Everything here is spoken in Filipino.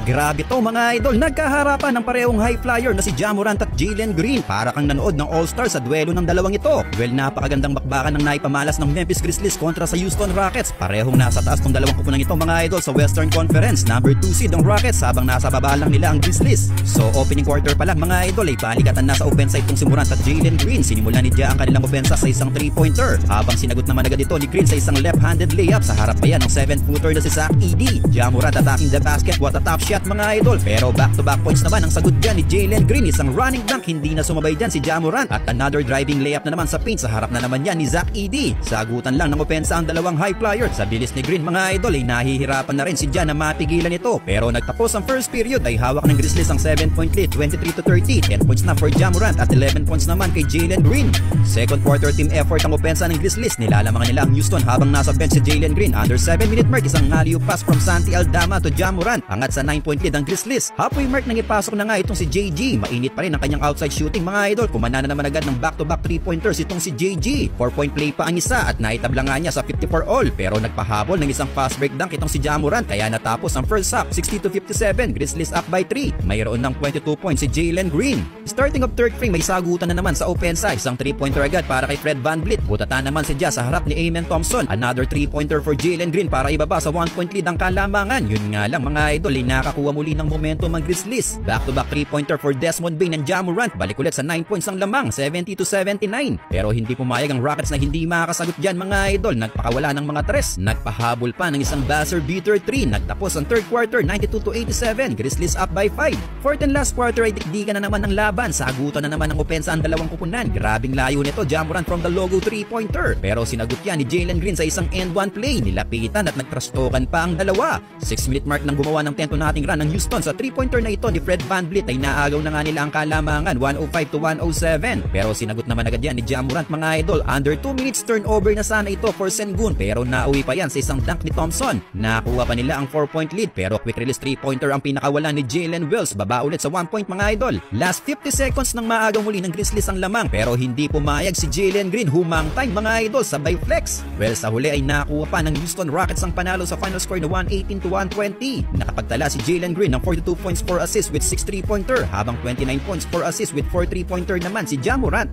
Grabe to mga idol, nagkaharapan ng parehong high flyer na si Ja Morant at Jalen Green. Para kang nanood ng All-Star sa duelo ng dalawang ito. Well, napakagandang bakbakan ng naipamalas ng Memphis Grizzlies kontra sa Houston Rockets. Parehong nasa taas ng dalawang kupunan ito mga idol sa Western Conference. Number 2 seed ang Rockets habang nasa baba lang nila ang Grizzlies. So opening quarter pa lang mga idol ay balikatan na sa opensa itong si Morant at Jalen Green. Sinimulan ni Ja ang kanilang opensa sa isang 3-pointer. Habang sinagot naman agad ito ni Green sa isang left-handed layup sa harap pa yan ng 7-footer na si Zach Edey. Ja Morant attacking the basket, what a top shot mga idol. Pero back-to-back points naman ang sagot dyan ni Jalen Green. Isang running dunk, hindi na sumabay dyan si Ja Morant. At another driving layup na naman sa paint sa harap na naman yan ni Zach Edey. Sagutan lang ng opensa ang dalawang high flyers. Sa bilis ni Green mga idol ay nahihirapan na rin si Ja na mapigilan ito. Pero nagtapos ang first period ay hawak ng Grizzlies ang 7-point lead, 23-30. 10 points na for Ja Morant at 11 points naman kay Jalen Green. Second quarter team effort ang opensa ng Grizzlies. Nilalamangan nila ang Houston habang nasa bench si Jalen Green. Under 7-minute mark, isang alley-oop pass from Santi Aldama to Ja Morant. Angat sa 9-point lead ang Grizzlies. Halfway mark nang ipasok na nga itong si JG. Mainit pa rin ang kanyang outside shooting mga idol. Kumana na naman agad ng back-to-back 3-pointers itong si JG. 4-point play pa ang isa at naitabla nga niya sa 54 all. Pero nagpahabol ng isang fast break dunk itong si Ja Morant. Kaya natapos ang first half 60-57. Grizzlies up by 3. Mayroon ng 22 points si Jalen Green. Starting of third frame may sagutan na naman sa opensa. Isang 3-pointer agad para kay Fred VanVleet. Butatan naman si Ja sa harap ni Amen Thompson. Another 3-pointer for Jalen Green para ibaba sa 1-point lead ang kalamangan. Yun nga lang mga idol ay nakakuha muli ng momentum ang Grizzlies. Back-to-back 3-pointer for Desmond Bane and Ja Morant. Balik ulit sa 9 points ang lamang, 70-79. Pero hindi pumayag ang Rockets na hindi makakasagot dyan mga idol. Nagpakawala ng mga tres. Nagpahabol pa ng isang buzzer beater 3. Nagtapos ang third quarter 92-87. Grizzlies up by 5. Fourth and last quarter ay dikdikan na naman ng laban. Sagutan na naman ang opensa ang dalawang kupunan. Grabing layo nito, Ja Morant from the logo 3-pointer. Pero sinagot yan ni Jalen Green sa isang end one play. Nilapitan at nagtrastokan pa ang dalawa. 6-minute mark nang gumawa ng 10 to nothing run ng Houston sa 3-pointer na ito ni Fred VanVleet ay naagaw na nga nila ang kalamangan 105-107. Pero sinagot naman agad yan ni Ja Morant mga idol. Under 2 minutes turnover na sana ito for Sengun. Pero nauwi pa yan sa isang dunk ni Thompson. Nakuha pa nila ang 4-point lead pero quick release 3-pointer ang pinakawalan ni Jalen Wells. Baba ulit sa 1 point mga idol. Last 50 seconds nang maagaw muli ng Grizzlies ang lamang pero hindi pumayag si Jalen Green. Humang time mga idol sabay flex. Well sa huli ay nakuha pa ng Houston Rockets ang panalo sa final score na 118-120. Nakapagtala si Jalen Green ng 42 points, 4 assists with 6 3-pointer habang 29 points, 4 assists with 4 3-pointer naman si Ja Morant.